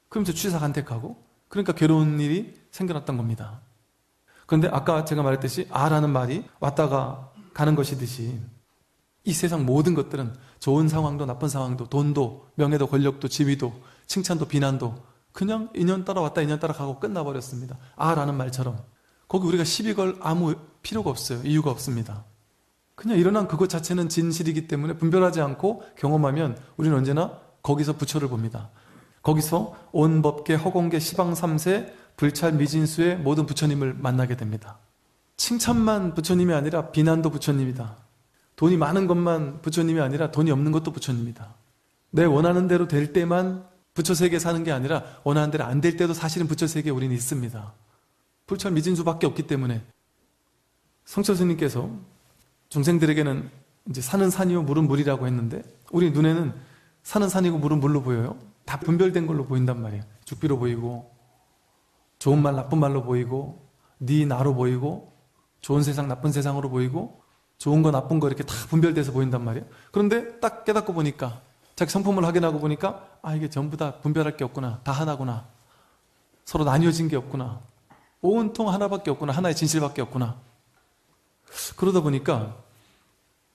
그러면서 취사간택하고 그러니까 괴로운 일이 생겨났던 겁니다. 그런데 아까 제가 말했듯이 라는 말이 왔다가 가는 것이듯이 이 세상 모든 것들은 좋은 상황도 나쁜 상황도 돈도 명예도 권력도 지위도 칭찬도 비난도 그냥 인연 따라 왔다 인연 따라 가고 끝나버렸습니다. 라는 말처럼 거기 우리가 시비 걸 아무 필요가 없어요. 이유가 없습니다. 그냥 일어난 그것 자체는 진실이기 때문에 분별하지 않고 경험하면 우리는 언제나 거기서 부처를 봅니다. 거기서 온 법계, 허공계, 시방 삼세, 불찰, 미진수의 모든 부처님을 만나게 됩니다. 칭찬만 부처님이 아니라 비난도 부처님이다. 돈이 많은 것만 부처님이 아니라 돈이 없는 것도 부처님이다. 내 원하는 대로 될 때만 부처 세계에 사는 게 아니라 원하는 대로 안 될 때도 사실은 부처 세계에 우리는 있습니다. 불철미진 수밖에 없기 때문에 성철 스님께서 중생들에게는 이제 산은 산이요 물은 물이라고 했는데 우리 눈에는 산은 산이고 물은 물로 보여요. 다 분별된 걸로 보인단 말이에요. 죽비로 보이고 좋은 말 나쁜 말로 보이고 네 나로 보이고 좋은 세상 나쁜 세상으로 보이고 좋은 거 나쁜 거 이렇게 다 분별돼서 보인단 말이에요. 그런데 딱 깨닫고 보니까 자기 성품을 확인하고 보니까 아 이게 전부 다 분별할 게 없구나. 다 하나구나. 서로 나뉘어진 게 없구나. 온통 하나밖에 없구나. 하나의 진실밖에 없구나. 그러다 보니까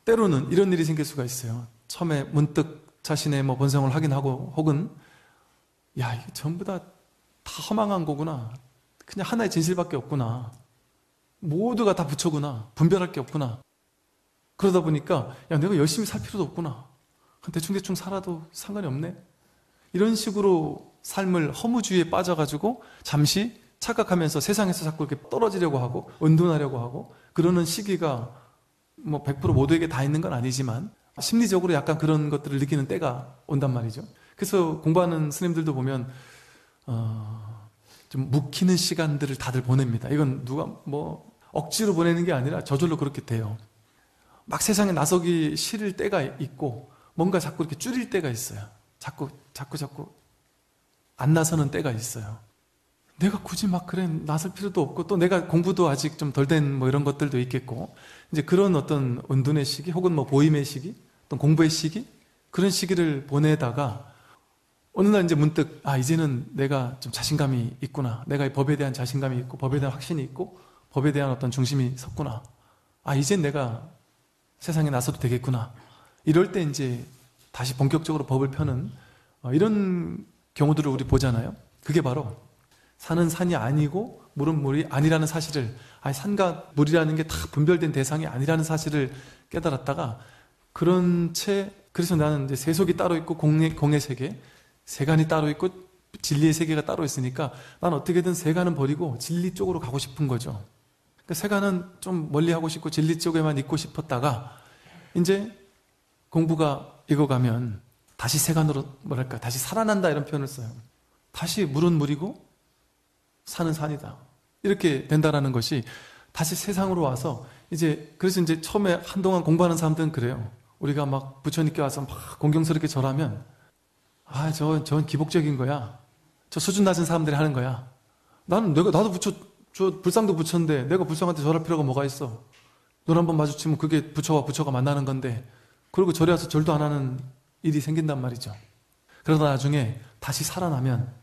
때로는 이런 일이 생길 수가 있어요. 처음에 문득 자신의 본성을 확인하고 혹은 야 이게 전부 다 허망한 거구나. 그냥 하나의 진실밖에 없구나. 모두가 다 부처구나. 분별할 게 없구나. 그러다 보니까 야 내가 열심히 살 필요도 없구나. 대충대충 살아도 상관이 없네. 이런 식으로 삶을 허무주의에 빠져가지고 잠시 착각하면서 세상에서 자꾸 이렇게 떨어지려고 하고 은둔하려고 하고 그러는 시기가 100% 모두에게 다 있는 건 아니지만 심리적으로 약간 그런 것들을 느끼는 때가 온단 말이죠. 그래서 공부하는 스님들도 보면 좀 묵히는 시간들을 다들 보냅니다. 이건 누가 억지로 보내는 게 아니라 저절로 그렇게 돼요. 막 세상에 나서기 싫을 때가 있고 뭔가 자꾸 이렇게 줄일 때가 있어요. 자꾸 안 나서는 때가 있어요. 내가 굳이 막 그래 나설 필요도 없고 또 내가 공부도 아직 좀 덜 된 이런 것들도 있겠고 이제 그런 어떤 은둔의 시기 혹은 보임의 시기 또 공부의 시기 그런 시기를 보내다가 어느 날 이제 문득 이제는 내가 좀 자신감이 있구나. 내가 이 법에 대한 자신감이 있고 법에 대한 확신이 있고 법에 대한 어떤 중심이 섰구나. 이젠 내가 세상에 나서도 되겠구나. 이럴 때 이제 다시 본격적으로 법을 펴는 이런 경우들을 우리 보잖아요. 그게 바로 산은 산이 아니고 물은 물이 아니라는 사실을 산과 물이라는 게 다 분별된 대상이 아니라는 사실을 깨달았다가 그런 채 그래서 나는 이제 세속이 따로 있고 공의 세계 세간이 따로 있고 진리의 세계가 따로 있으니까 난 어떻게든 세간은 버리고 진리 쪽으로 가고 싶은 거죠. 그러니까 세간은 좀 멀리 하고 싶고 진리 쪽에만 있고 싶었다가 이제 공부가 익어가면 다시 세간으로 다시 살아난다 이런 표현을 써요. 다시 물은 물이고 산은 산이다. 이렇게 된다라는 것이 다시 세상으로 와서 그래서 이제 처음에 한동안 공부하는 사람들은 그래요. 우리가 막 부처님께 와서 막 공경스럽게 절하면 저건 기복적인 거야. 저 수준 낮은 사람들이 하는 거야. 나도 부처, 저 불상도 부처인데 내가 불상한테 절할 필요가 뭐가 있어. 눈 한번 마주치면 그게 부처와 부처가 만나는 건데 그리고 절에 와서 절도 안 하는 일이 생긴단 말이죠. 그러다 나중에 다시 살아나면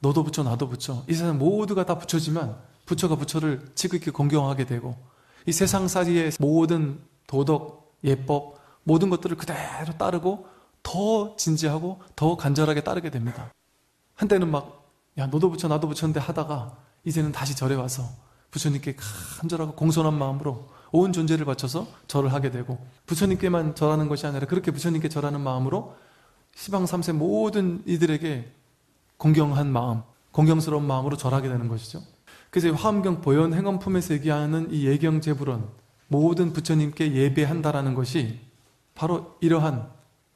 너도 부처 나도 부처 이 세상 모두가 다 부처지만 부처가 부처를 지극히 공경하게 되고 이 세상살이의 모든 도덕, 예법 모든 것들을 그대로 따르고 더 진지하고 더 간절하게 따르게 됩니다. 한때는 너도 부처 나도 부처인데 하다가 이제는 다시 절에 와서 부처님께 간절하고 공손한 마음으로 온 존재를 바쳐서 절을 하게 되고 부처님께만 절하는 것이 아니라 그렇게 부처님께 절하는 마음으로 시방 3세 모든 이들에게 공경한 마음, 공경스러운 마음으로 절하게 되는 것이죠. 그래서 화엄경 보현 행엄품에서 얘기하는 이 예경제불원 모든 부처님께 예배한다라는 것이 바로 이러한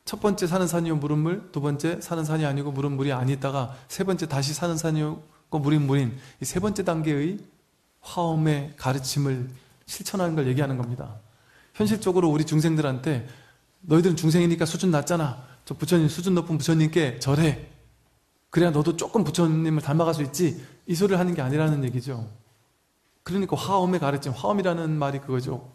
첫 번째 사는 산이요 물은 물, 두 번째 사는 산이 아니고 물은 물이 아니다가 세 번째 다시 사는 산이고 물인 물인 이 세 번째 단계의 화엄의 가르침을 실천하는 걸 얘기하는 겁니다. 현실적으로 우리 중생들한테 너희들은 중생이니까 수준 낮잖아. 저 부처님 수준 높은 부처님께 절해. 그래야 너도 조금 부처님을 닮아갈 수 있지. 이 소리를 하는 게 아니라는 얘기죠. 그러니까 화엄의 가르침, 화엄이라는 말이 그거죠.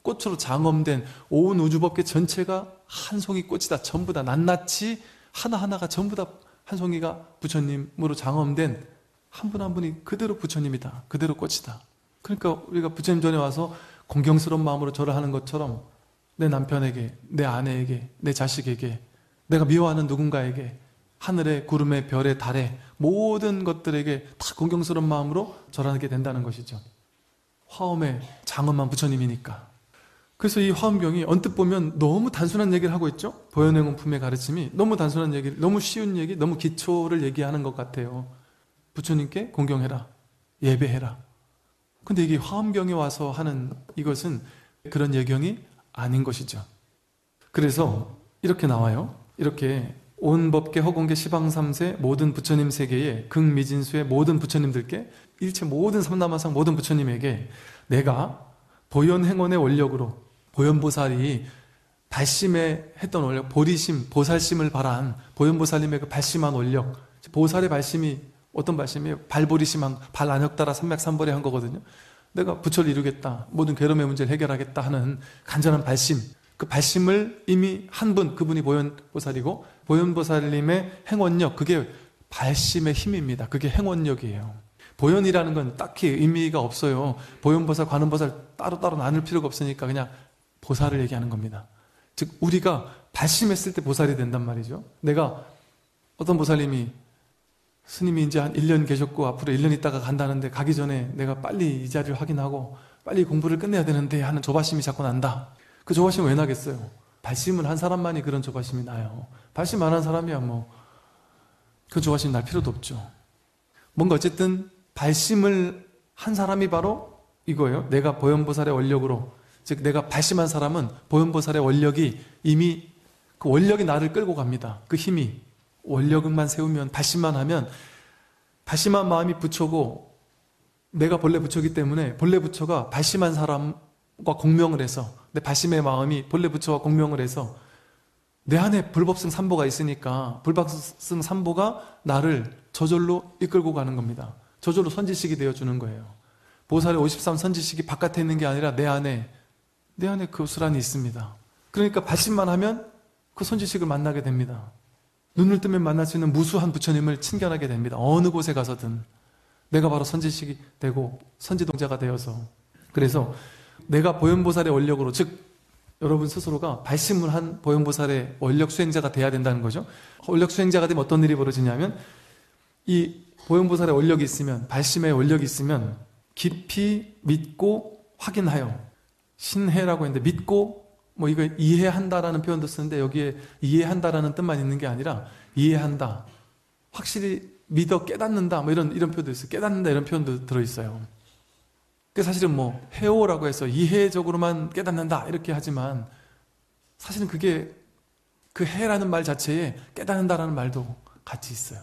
꽃으로 장엄된 온 우주법계 전체가 한 송이 꽃이다. 전부 다 낱낱이 하나하나가 전부 다 한 송이가 부처님으로 장엄된 한 분 한 분이 그대로 부처님이다. 그대로 꽃이다. 그러니까 우리가 부처님 전에 와서 공경스러운 마음으로 절을 하는 것처럼 내 남편에게, 내 아내에게, 내 자식에게, 내가 미워하는 누군가에게, 하늘에, 구름에, 별에, 달에 모든 것들에게 다 공경스러운 마음으로 절하게 된다는 것이죠. 화엄의 장엄한 부처님이니까. 그래서 이 화엄경이 언뜻 보면 너무 단순한 얘기를 하고 있죠. 보현행원품의 가르침이 너무 단순한 얘기를, 너무 쉬운 얘기, 너무 기초를 얘기하는 것 같아요. 부처님께 공경해라, 예배해라. 근데 이게 화엄경에 와서 하는 이것은 그런 예경이 아닌 것이죠. 그래서 이렇게 나와요. 이렇게 온 법계 허공계 시방삼세 모든 부처님 세계에 극미진수의 모든 부처님들께 일체 모든 삼라만상 모든 부처님에게 내가 보현행원의 원력으로 보현보살이 발심에 했던 원력, 보리심, 보살심을 발한 보현보살님의 그 발심한 원력, 보살의 발심이 어떤 발심이에요? 발보리심한 발안역따라 삼맥삼벌이 한 거거든요. 내가 부처를 이루겠다, 모든 괴로움의 문제를 해결하겠다 하는 간절한 발심, 그 발심을 이미 한 분, 그분이 보현보살이고 보현보살님의 행원력, 그게 발심의 힘입니다. 그게 행원력이에요. 보현이라는 건 딱히 의미가 없어요. 보현보살, 관음보살 따로따로 나눌 필요가 없으니까 그냥 보살을 얘기하는 겁니다. 즉 우리가 발심했을 때 보살이 된단 말이죠. 내가 어떤 보살님이 스님이 이제 한 1년 계셨고 앞으로 1년 있다가 간다는데 가기 전에 내가 빨리 이 자리를 확인하고 빨리 공부를 끝내야 되는데 하는 조바심이 자꾸 난다. 그 조바심은 왜 나겠어요? 발심을 한 사람만이 그런 조바심이 나요. 발심 안 한 사람이야 뭐 그 조바심 날 필요도 없죠. 뭔가 어쨌든 발심을 한 사람이 바로 이거예요. 내가 보현보살의 원력으로, 즉 내가 발심한 사람은 보현보살의 원력이 이미 그 원력이 나를 끌고 갑니다. 그 힘이 원력만 세우면, 발심만 하면, 발심한 마음이 부처고 내가 본래 부처이기 때문에 본래 부처가 발심한 사람과 공명을 해서, 내 발심의 마음이 본래 부처와 공명을 해서 내 안에 불법승 삼보가 있으니까 불법승 삼보가 나를 저절로 이끌고 가는 겁니다. 저절로 선지식이 되어주는 거예요. 보살의 53 선지식이 바깥에 있는 게 아니라 내 안에 고스란히 있습니다. 그러니까 발심만 하면 그 선지식을 만나게 됩니다. 눈을 뜨면 만날 수 있는 무수한 부처님을 친견하게 됩니다. 어느 곳에 가서든 내가 바로 선지식이 되고 선지동자가 되어서, 그래서 내가 보현보살의 원력으로, 즉 여러분 스스로가 발심을 한 보현보살의 원력 수행자가 돼야 된다는 거죠. 원력 수행자가 되면 어떤 일이 벌어지냐면, 이 보현보살의 원력이 있으면, 발심의 원력이 있으면 깊이 믿고 확인하여, 신해라고 했는데 믿고 뭐 이거 이해한다라는 표현도 쓰는데 여기에 이해한다라는 뜻만 있는 게 아니라 이해한다, 확실히 믿어 깨닫는다 뭐 이런 표현도 있어요. 깨닫는다 이런 표현도 들어있어요. 그 사실은 뭐 해오라고 해서 이해적으로만 깨닫는다 이렇게 하지만 사실은 그게 그 해라는 말 자체에 깨닫는다라는 말도 같이 있어요.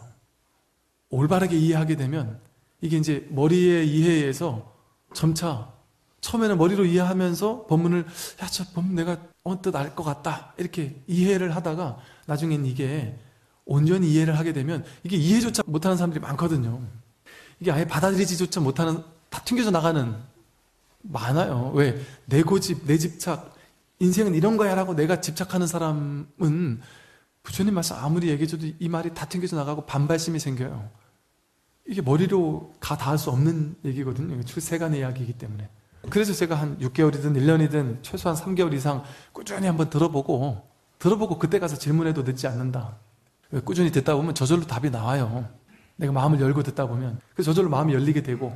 올바르게 이해하게 되면 이게 이제 머리의 이해에서 점차 처음에는 머리로 이해하면서 법문을 저 법문 내가 언뜻 알 것 같다 이렇게 이해를 하다가 나중엔 이게 온전히 이해를 하게 되면 이게 이해조차 못하는 사람들이 많거든요. 이게 아예 받아들이지조차 못하는, 다 튕겨져 나가는 많아요. 왜? 내 고집, 내 집착, 인생은 이런 거야 라고 내가 집착하는 사람은 부처님 말씀 아무리 얘기해줘도 이 말이 다 튕겨져 나가고 반발심이 생겨요. 이게 머리로 다 닿을 수 없는 얘기거든요. 출세간의 이야기이기 때문에. 그래서 제가 한 6개월이든 1년이든 최소한 3개월 이상 꾸준히 한번 들어보고 그때 가서 질문해도 늦지 않는다. 꾸준히 듣다 보면 저절로 답이 나와요. 내가 마음을 열고 듣다 보면. 그래서 저절로 마음이 열리게 되고,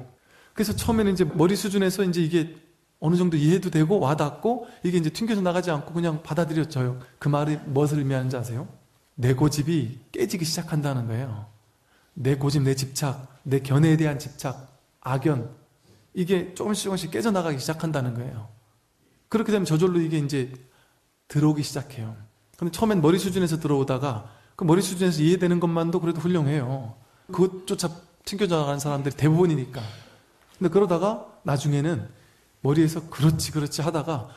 그래서 처음에는 이제 머리 수준에서 이제 이게 어느 정도 이해도 되고 와닿고 이게 이제 튕겨져 나가지 않고 그냥 받아들여져요. 그 말이 무엇을 의미하는지 아세요? 내 고집이 깨지기 시작한다는 거예요. 내 고집, 내 집착, 내 견해에 대한 집착, 악연, 이게 조금씩 깨져나가기 시작한다는 거예요. 그렇게 되면 저절로 이게 이제 들어오기 시작해요. 근데 처음엔 머리 수준에서 들어오다가 그 머리 수준에서 이해되는 것만도 그래도 훌륭해요. 그것조차 튕겨져 나가는 사람들이 대부분이니까. 근데 그러다가 나중에는 머리에서 그렇지 하다가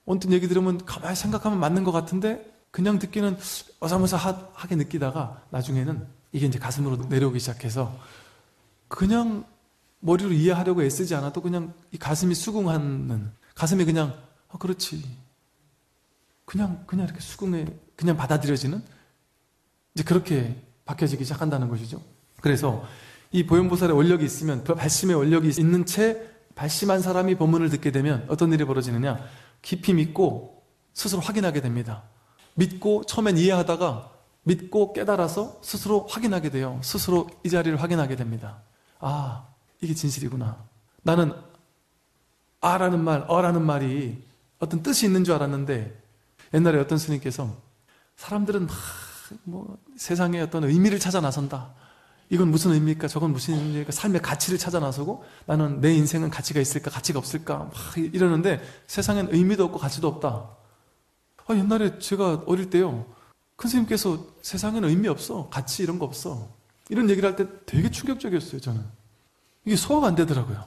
언뜻 얘기 들으면 가만히 생각하면 맞는 것 같은데 그냥 듣기는 어사무사하게 느끼다가 나중에는 이게 이제 가슴으로 내려오기 시작해서 그냥 머리로 이해하려고 애쓰지 않아도 그냥 이 가슴이 수긍하는, 가슴이 그냥 그렇지, 그냥 이렇게 수긍해, 그냥 받아들여지는, 이제 그렇게 바뀌어지기 시작한다는 것이죠. 그래서 이 보현보살의 원력이 있으면, 발심의 원력이 있는 채 발심한 사람이 법문을 듣게 되면 어떤 일이 벌어지느냐, 깊이 믿고 스스로 확인하게 됩니다. 믿고 처음엔 이해하다가 믿고 깨달아서 스스로 확인하게 돼요. 스스로 이 자리를 확인하게 됩니다. 아, 이게 진실이구나. 나는 아라는 말, 어라는 말이 어떤 뜻이 있는 줄 알았는데, 옛날에 어떤 스님께서 사람들은 뭐 세상에 어떤 의미를 찾아 나선다. 이건 무슨 의미일까? 저건 무슨 의미일까? 삶의 가치를 찾아 나서고, 나는 내 인생은 가치가 있을까? 가치가 없을까? 막 이러는데 세상엔 의미도 없고 가치도 없다. 옛날에 제가 어릴 때요, 큰 스님께서 세상에는 의미 없어, 가치 이런 거 없어, 이런 얘기를 할 때 되게 충격적이었어요. 저는 이게 소화가 안 되더라고요.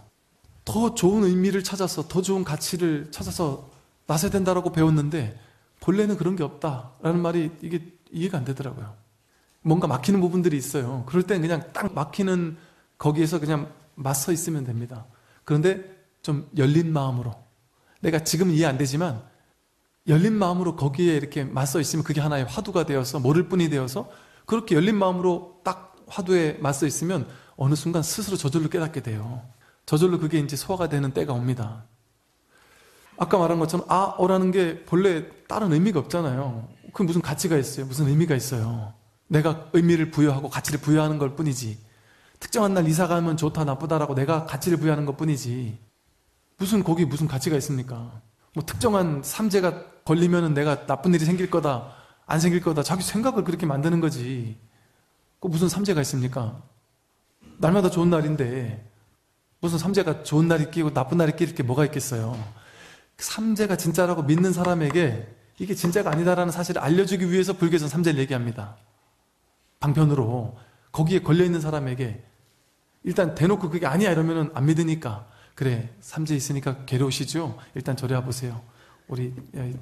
더 좋은 의미를 찾아서, 더 좋은 가치를 찾아서 나서야 된다라고 배웠는데 본래는 그런 게 없다라는 말이 이게 이해가 안 되더라고요. 뭔가 막히는 부분들이 있어요. 그럴 땐 그냥 딱 막히는 거기에서 그냥 맞서 있으면 됩니다. 그런데 좀 열린 마음으로, 내가 지금 이해 안 되지만 열린 마음으로 거기에 이렇게 맞서 있으면 그게 하나의 화두가 되어서, 모를 뿐이 되어서, 그렇게 열린 마음으로 딱 화두에 맞서 있으면 어느 순간 스스로 저절로 깨닫게 돼요. 저절로 그게 이제 소화가 되는 때가 옵니다. 아까 말한 것처럼 어라는 게 본래 다른 의미가 없잖아요. 그 무슨 가치가 있어요? 무슨 의미가 있어요? 내가 의미를 부여하고 가치를 부여하는 걸 뿐이지, 특정한 날 이사 가면 좋다 나쁘다라고 내가 가치를 부여하는 것 뿐이지, 거기 무슨 가치가 있습니까? 뭐 특정한 삼재가 걸리면은 내가 나쁜 일이 생길 거다, 안 생길 거다, 자기 생각을 그렇게 만드는 거지. 그 무슨 삼재가 있습니까? 날마다 좋은 날인데 무슨 삼재가 좋은 날이 끼고 나쁜 날이 끼를 게 뭐가 있겠어요? 삼재가 진짜라고 믿는 사람에게 이게 진짜가 아니다라는 사실을 알려주기 위해서 불교에서는 삼재를 얘기합니다. 방편으로 거기에 걸려있는 사람에게 일단 대놓고 그게 아니야 이러면은 안 믿으니까, 그래 삼재 있으니까 괴로우시죠? 일단 저리 와보세요. 우리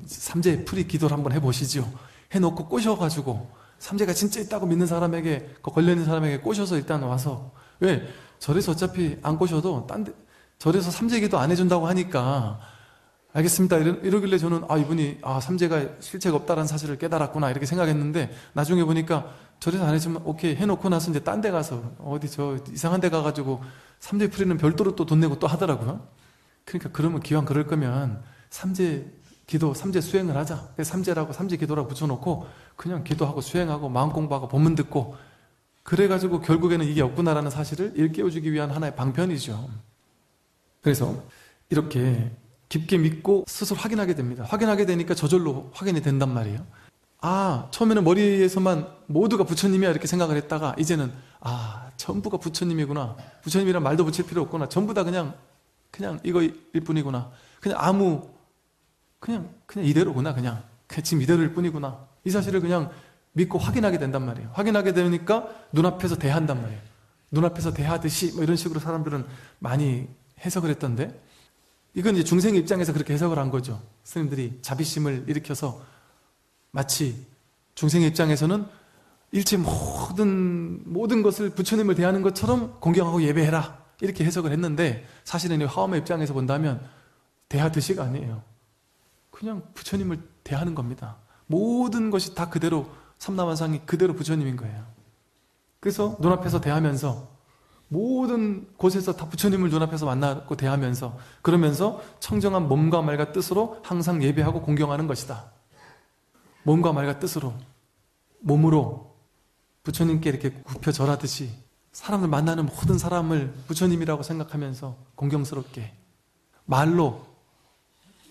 삼재 풀이 기도를 한번 해보시죠. 해놓고 꼬셔가지고 삼재가 진짜 있다고 믿는 사람에게, 그 걸려있는 사람에게 꼬셔서 일단 와서, 왜? 절에서 어차피 안 꼬셔도 절에서 삼재 기도 안 해준다고 하니까 알겠습니다 이러길래 저는 이분이 삼재가 실체가 없다는 사실을 깨달았구나 이렇게 생각했는데, 나중에 보니까 절에서 안 해주면 오케이 해놓고 나서 이제 딴 데 가서 어디 저 이상한 데 가가지고 삼재 풀이는 별도로 또 돈 내고 또 하더라고요. 그러니까 그러면 기왕 그럴 거면 삼재 기도, 삼재 수행을 하자. 삼재라고 삼재 기도라고 붙여놓고 그냥 기도하고 수행하고 마음 공부하고 법문 듣고, 그래가지고 결국에는 이게 없구나라는 사실을 일깨워주기 위한 하나의 방편이죠. 그래서 이렇게 깊게 믿고 스스로 확인하게 됩니다. 확인하게 되니까 저절로 확인이 된단 말이에요. 처음에는 머리에서만 모두가 부처님이야 이렇게 생각을 했다가 이제는 전부가 부처님이구나, 부처님이란 말도 붙일 필요 없구나, 전부 다 그냥 이거일 뿐이구나, 그냥 이대로구나, 그냥 지금 이대로일 뿐이구나, 이 사실을 그냥 믿고 확인하게 된단 말이에요. 확인하게 되니까 눈앞에서 대한단 말이에요. 눈앞에서 대하듯이 뭐 이런 식으로 사람들은 많이 해석을 했던데, 이건 이제 중생의 입장에서 그렇게 해석을 한 거죠. 스님들이 자비심을 일으켜서 마치 중생의 입장에서는 일체 모든 것을 부처님을 대하는 것처럼 공경하고 예배해라 이렇게 해석을 했는데, 사실은 이 화엄의 입장에서 본다면 대하듯이가 아니에요. 그냥 부처님을 대하는 겁니다. 모든 것이 다 그대로, 삼라만상이 그대로 부처님인 거예요. 그래서 눈앞에서 대하면서, 모든 곳에서 다 부처님을 눈앞에서 만나고 대하면서, 그러면서 청정한 몸과 말과 뜻으로 항상 예배하고 공경하는 것이다. 몸과 말과 뜻으로, 몸으로 부처님께 이렇게 굽혀 절하듯이 사람을 만나는 모든 사람을 부처님이라고 생각하면서 공경스럽게, 말로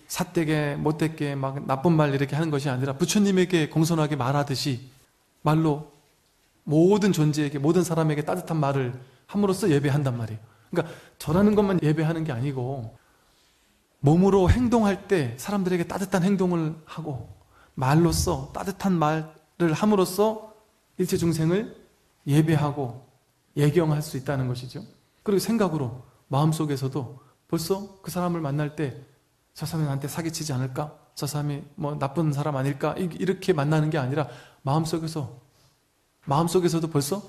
삿되게 못되게 막 나쁜 말 이렇게 하는 것이 아니라 부처님에게 공손하게 말하듯이 말로 모든 존재에게, 모든 사람에게 따뜻한 말을 함으로써 예배한단 말이에요. 그러니까 절하는 것만 예배하는 게 아니고, 몸으로 행동할 때 사람들에게 따뜻한 행동을 하고, 말로써 따뜻한 말을 함으로써 일체 중생을 예배하고 예경할 수 있다는 것이죠. 그리고 생각으로, 마음속에서도 벌써 그 사람을 만날 때 저 사람이 나한테 사기치지 않을까? 저 사람이 뭐 나쁜 사람 아닐까? 이렇게 만나는 게 아니라 마음속에서도 벌써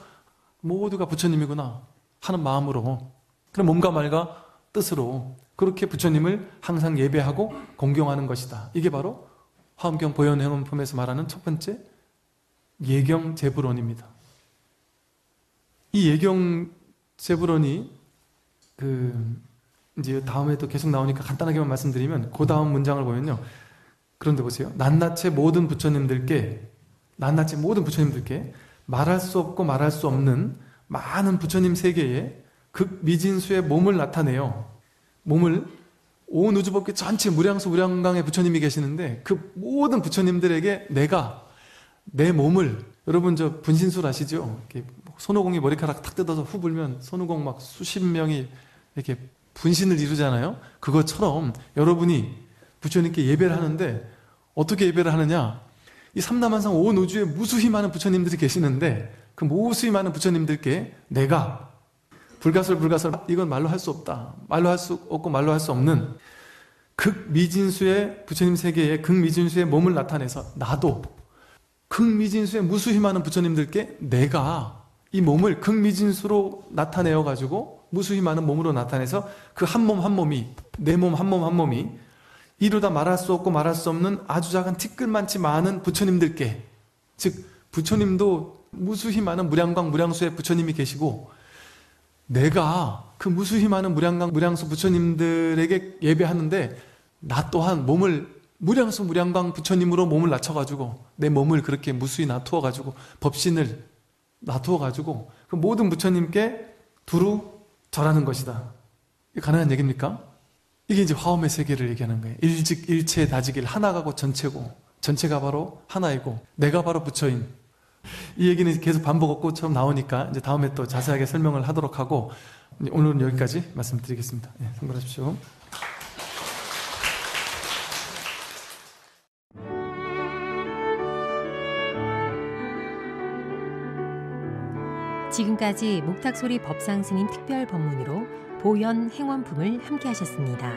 모두가 부처님이구나 하는 마음으로, 그럼 몸과 말과 뜻으로 그렇게 부처님을 항상 예배하고 공경하는 것이다. 이게 바로 화엄경 보현행원품에서 말하는 첫 번째 예경제불원입니다. 이 예경제불원이 이제 다음에도 계속 나오니까 간단하게만 말씀드리면, 그 다음 문장을 보면요, 그런데 보세요. 낱낱이 모든 부처님들께 말할 수 없고 말할 수 없는 많은 부처님 세계에 극미진수의 몸을 나타내요. 몸을, 온 우주법계 전체 무량수 무량강의 부처님이 계시는데 그 모든 부처님들에게 내가 내 몸을, 여러분 저 분신술 아시죠? 이렇게 손오공이 머리카락 탁 뜯어서 후 불면 손오공 막 수십 명이 이렇게 분신을 이루잖아요. 그것처럼 여러분이 부처님께 예배를 하는데 어떻게 예배를 하느냐? 이 삼남한상 온 우주에 무수히 많은 부처님들이 계시는데 그 무수히 많은 부처님들께 내가 불가설 이건 말로 할 수 없다. 말로 할 수 없고 말로 할 수 없는 극미진수의 부처님 세계에 극미진수의 몸을 나타내서 나도 극미진수의 무수히 많은 부처님들께 내가 이 몸을 극미진수로 나타내어 가지고 무수히 많은 몸으로 나타내서 그 한 몸 한 몸이 내 몸 한 몸 한 몸이 이루다 말할 수 없고 말할 수 없는 아주 작은 티끌만치 많은 부처님들께 즉 부처님도 무수히 많은 무량광 무량수의 부처님이 계시고 내가 그 무수히 많은 무량광 무량수 부처님들에게 예배하는데 나 또한 몸을 무량수 무량광 부처님으로 몸을 낮춰가지고 내 몸을 그렇게 무수히 놔두어가지고 법신을 놔두어가지고 그 모든 부처님께 두루 절하는 것이다. 이게 가능한 얘기입니까? 이게 이제 화엄의 세계를 얘기하는 거예요. 일직 일체 다지길 하나가고 전체고 전체가 바로 하나이고 내가 바로 부처인 이 얘기는 계속 반복 없고처럼 나오니까 이제 다음에 또 자세하게 설명을 하도록 하고 오늘은 여기까지 말씀드리겠습니다. 예, 참고하십시오. 지금까지 목탁소리 법상스님 특별 법문으로 보현 행원품을 함께 하셨습니다.